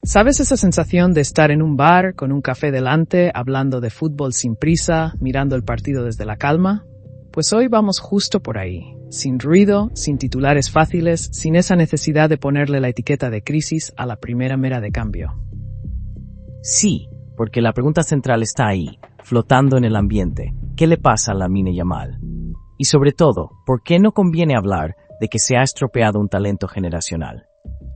¿Sabes esa sensación de estar en un bar con un café delante, hablando de fútbol sin prisa, mirando el partido desde la calma? Pues hoy vamos justo por ahí, sin ruido, sin titulares fáciles, sin esa necesidad de ponerle la etiqueta de crisis a la primera mera de cambio. Sí, porque la pregunta central está ahí, flotando en el ambiente. ¿Qué le pasa a Lamine Yamal? Y sobre todo, ¿por qué no conviene hablar de que se ha estropeado un talento generacional?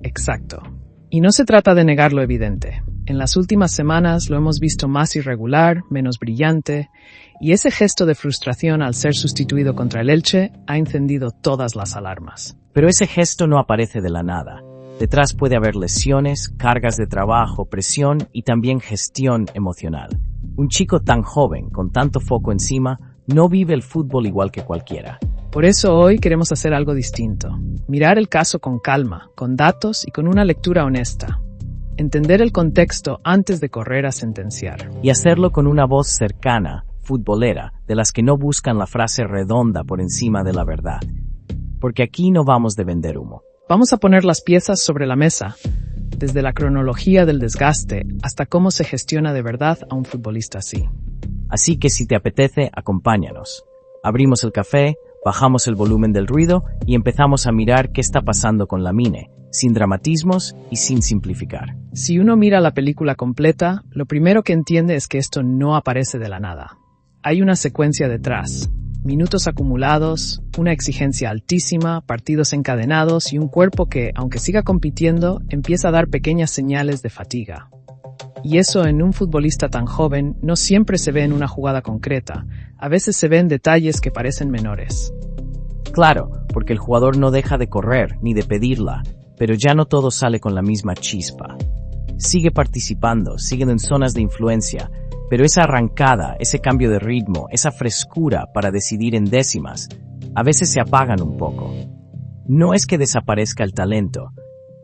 Exacto. Y no se trata de negar lo evidente. En las últimas semanas lo hemos visto más irregular, menos brillante, y ese gesto de frustración al ser sustituido contra el Elche ha encendido todas las alarmas. Pero ese gesto no aparece de la nada. Detrás puede haber lesiones, cargas de trabajo, presión y también gestión emocional. Un chico tan joven, con tanto foco encima, no vive el fútbol igual que cualquiera. Por eso hoy queremos hacer algo distinto. Mirar el caso con calma, con datos y con una lectura honesta. Entender el contexto antes de correr a sentenciar. Y hacerlo con una voz cercana, futbolera, de las que no buscan la frase redonda por encima de la verdad. Porque aquí no vamos de vender humo. Vamos a poner las piezas sobre la mesa, desde la cronología del desgaste hasta cómo se gestiona de verdad a un futbolista así. Así que si te apetece, acompáñanos. Abrimos el café, bajamos el volumen del ruido y empezamos a mirar qué está pasando con Lamine, sin dramatismos y sin simplificar. Si uno mira la película completa, lo primero que entiende es que esto no aparece de la nada. Hay una secuencia detrás, minutos acumulados, una exigencia altísima, partidos encadenados y un cuerpo que, aunque siga compitiendo, empieza a dar pequeñas señales de fatiga. Y eso en un futbolista tan joven no siempre se ve en una jugada concreta, a veces se ven detalles que parecen menores. Claro, porque el jugador no deja de correr ni de pedirla, pero ya no todo sale con la misma chispa. Sigue participando, siguen en zonas de influencia, pero esa arrancada, ese cambio de ritmo, esa frescura para decidir en décimas, a veces se apagan un poco. No es que desaparezca el talento,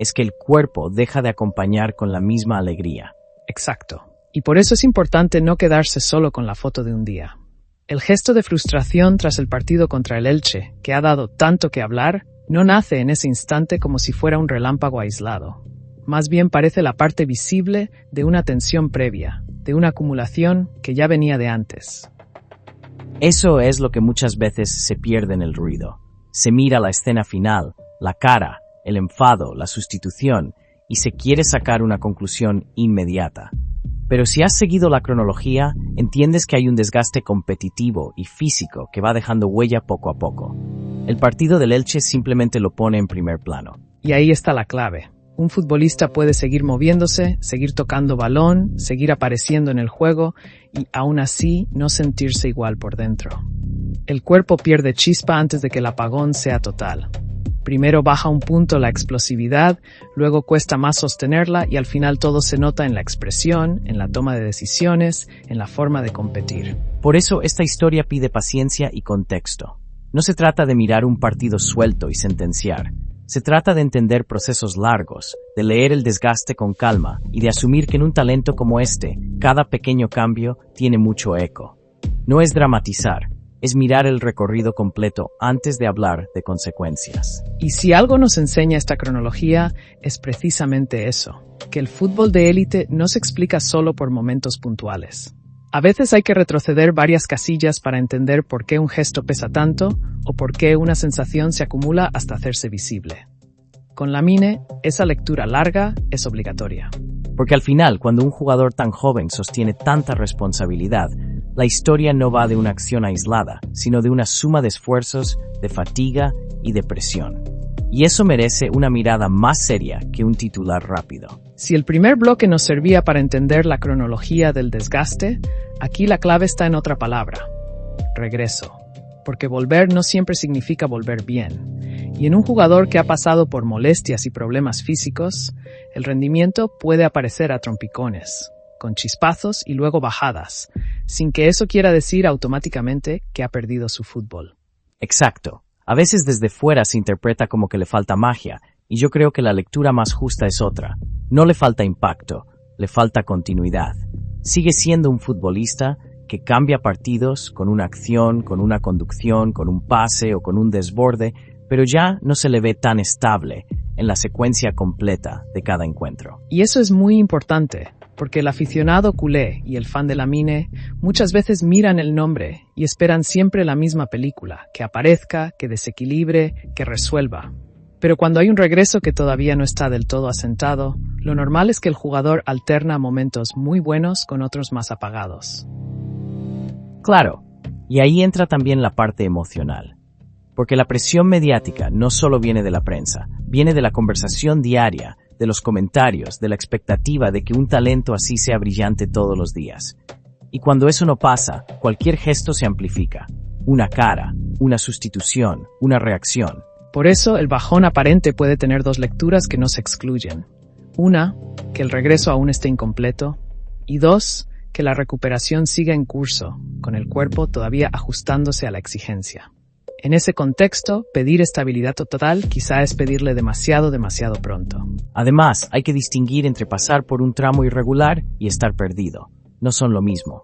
es que el cuerpo deja de acompañar con la misma alegría. Exacto. Y por eso es importante no quedarse solo con la foto de un día. El gesto de frustración tras el partido contra el Elche, que ha dado tanto que hablar, no nace en ese instante como si fuera un relámpago aislado. Más bien parece la parte visible de una tensión previa, de una acumulación que ya venía de antes. Eso es lo que muchas veces se pierde en el ruido. Se mira la escena final, la cara, el enfado, la sustitución, y se quiere sacar una conclusión inmediata. Pero si has seguido la cronología, entiendes que hay un desgaste competitivo y físico que va dejando huella poco a poco. El partido del Elche simplemente lo pone en primer plano. Y ahí está la clave. Un futbolista puede seguir moviéndose, seguir tocando balón, seguir apareciendo en el juego y aún así no sentirse igual por dentro. El cuerpo pierde chispa antes de que el apagón sea total. Primero baja un punto la explosividad, luego cuesta más sostenerla y al final todo se nota en la expresión, en la toma de decisiones, en la forma de competir. Por eso esta historia pide paciencia y contexto. No se trata de mirar un partido suelto y sentenciar. Se trata de entender procesos largos, de leer el desgaste con calma y de asumir que en un talento como este, cada pequeño cambio tiene mucho eco. No es dramatizar, es mirar el recorrido completo antes de hablar de consecuencias. Y si algo nos enseña esta cronología, es precisamente eso, que el fútbol de élite no se explica solo por momentos puntuales. A veces hay que retroceder varias casillas para entender por qué un gesto pesa tanto o por qué una sensación se acumula hasta hacerse visible. Con Lamine, esa lectura larga es obligatoria. Porque al final, cuando un jugador tan joven sostiene tanta responsabilidad, la historia no va de una acción aislada, sino de una suma de esfuerzos, de fatiga y de presión. Y eso merece una mirada más seria que un titular rápido. Si el primer bloque nos servía para entender la cronología del desgaste, aquí la clave está en otra palabra: regreso. Porque volver no siempre significa volver bien. Y en un jugador que ha pasado por molestias y problemas físicos, el rendimiento puede aparecer a trompicones, con chispazos y luego bajadas, sin que eso quiera decir automáticamente que ha perdido su fútbol. Exacto. A veces desde fuera se interpreta como que le falta magia, y yo creo que la lectura más justa es otra. No le falta impacto, le falta continuidad. Sigue siendo un futbolista que cambia partidos con una acción, con una conducción, con un pase o con un desborde, pero ya no se le ve tan estable en la secuencia completa de cada encuentro. Y eso es muy importante, porque el aficionado culé y el fan de Lamine muchas veces miran el nombre y esperan siempre la misma película, que aparezca, que desequilibre, que resuelva. Pero cuando hay un regreso que todavía no está del todo asentado, lo normal es que el jugador alterna momentos muy buenos con otros más apagados. Claro, y ahí entra también la parte emocional. Porque la presión mediática no solo viene de la prensa, viene de la conversación diaria, de los comentarios, de la expectativa de que un talento así sea brillante todos los días. Y cuando eso no pasa, cualquier gesto se amplifica. Una cara, una sustitución, una reacción. Por eso, el bajón aparente puede tener dos lecturas que no se excluyen. Una, que el regreso aún esté incompleto. Y dos, que la recuperación siga en curso, con el cuerpo todavía ajustándose a la exigencia. En ese contexto, pedir estabilidad total quizá es pedirle demasiado pronto. Además, hay que distinguir entre pasar por un tramo irregular y estar perdido. No son lo mismo.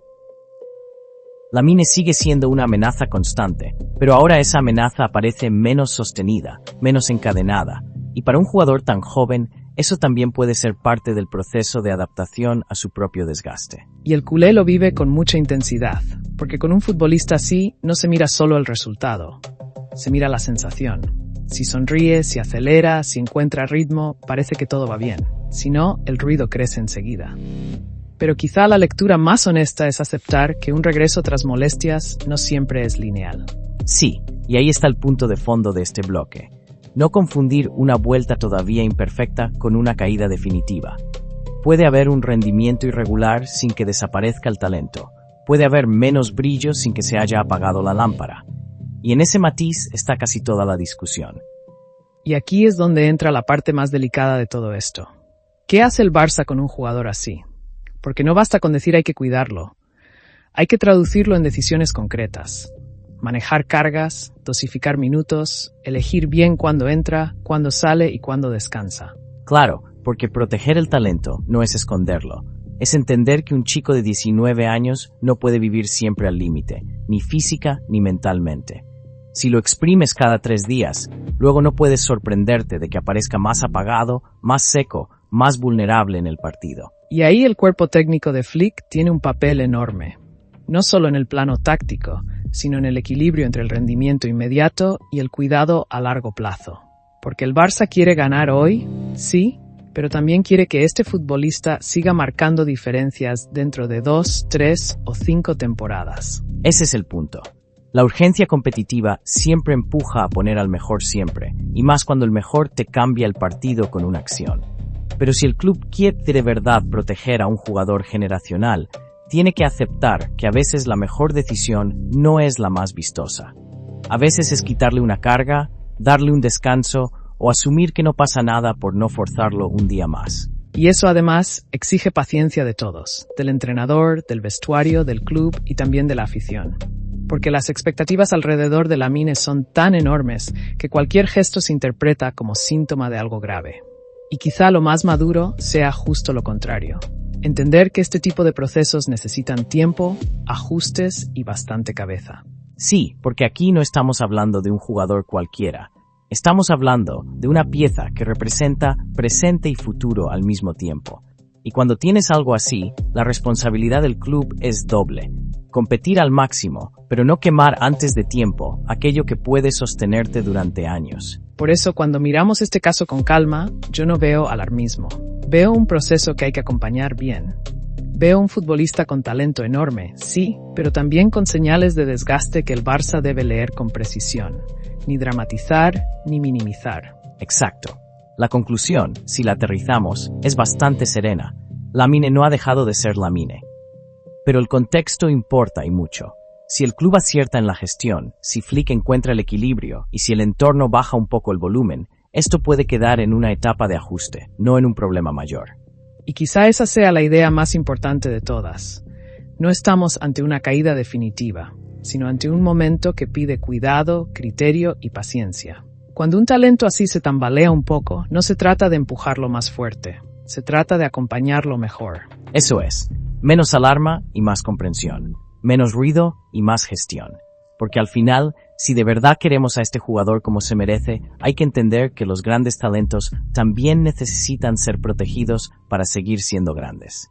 Lamine sigue siendo una amenaza constante, pero ahora esa amenaza aparece menos sostenida, menos encadenada, y para un jugador tan joven, eso también puede ser parte del proceso de adaptación a su propio desgaste. Y el culé lo vive con mucha intensidad, porque con un futbolista así no se mira solo el resultado, se mira la sensación. Si sonríe, si acelera, si encuentra ritmo, parece que todo va bien. Si no, el ruido crece enseguida. Pero quizá la lectura más honesta es aceptar que un regreso tras molestias no siempre es lineal. Sí, y ahí está el punto de fondo de este bloque. No confundir una vuelta todavía imperfecta con una caída definitiva. Puede haber un rendimiento irregular sin que desaparezca el talento. Puede haber menos brillo sin que se haya apagado la lámpara. Y en ese matiz está casi toda la discusión. Y aquí es donde entra la parte más delicada de todo esto. ¿Qué hace el Barça con un jugador así? Porque no basta con decir hay que cuidarlo. Hay que traducirlo en decisiones concretas. Manejar cargas, dosificar minutos, elegir bien cuándo entra, cuándo sale y cuándo descansa. Claro, porque proteger el talento no es esconderlo. Es entender que un chico de 19 años no puede vivir siempre al límite, ni física ni mentalmente. Si lo exprimes cada 3 días, luego no puedes sorprenderte de que aparezca más apagado, más seco, más vulnerable en el partido. Y ahí el cuerpo técnico de Flick tiene un papel enorme. No solo en el plano táctico, sino en el equilibrio entre el rendimiento inmediato y el cuidado a largo plazo. Porque el Barça quiere ganar hoy, sí, pero también quiere que este futbolista siga marcando diferencias dentro de 2, 3 o 5 temporadas. Ese es el punto. La urgencia competitiva siempre empuja a poner al mejor siempre, y más cuando el mejor te cambia el partido con una acción. Pero si el club quiere de verdad proteger a un jugador generacional, tiene que aceptar que a veces la mejor decisión no es la más vistosa. A veces es quitarle una carga, darle un descanso o asumir que no pasa nada por no forzarlo un día más. Y eso además exige paciencia de todos, del entrenador, del vestuario, del club y también de la afición. Porque las expectativas alrededor de Lamine son tan enormes que cualquier gesto se interpreta como síntoma de algo grave. Y quizá lo más maduro sea justo lo contrario. Entender que este tipo de procesos necesitan tiempo, ajustes y bastante cabeza. Sí, porque aquí no estamos hablando de un jugador cualquiera. Estamos hablando de una pieza que representa presente y futuro al mismo tiempo. Y cuando tienes algo así, la responsabilidad del club es doble. Competir al máximo, pero no quemar antes de tiempo aquello que puede sostenerte durante años. Por eso, cuando miramos este caso con calma, yo no veo alarmismo. Veo un proceso que hay que acompañar bien. Veo un futbolista con talento enorme, sí, pero también con señales de desgaste que el Barça debe leer con precisión. Ni dramatizar, ni minimizar. Exacto. La conclusión, si la aterrizamos, es bastante serena. Lamine no ha dejado de ser Lamine. Pero el contexto importa y mucho. Si el club acierta en la gestión, si Flick encuentra el equilibrio y si el entorno baja un poco el volumen, esto puede quedar en una etapa de ajuste, no en un problema mayor. Y quizá esa sea la idea más importante de todas. No estamos ante una caída definitiva, sino ante un momento que pide cuidado, criterio y paciencia. Cuando un talento así se tambalea un poco, no se trata de empujarlo más fuerte, se trata de acompañarlo mejor. Eso es, menos alarma y más comprensión, menos ruido y más gestión. porque al final, si de verdad queremos a este jugador como se merece, hay que entender que los grandes talentos también necesitan ser protegidos para seguir siendo grandes.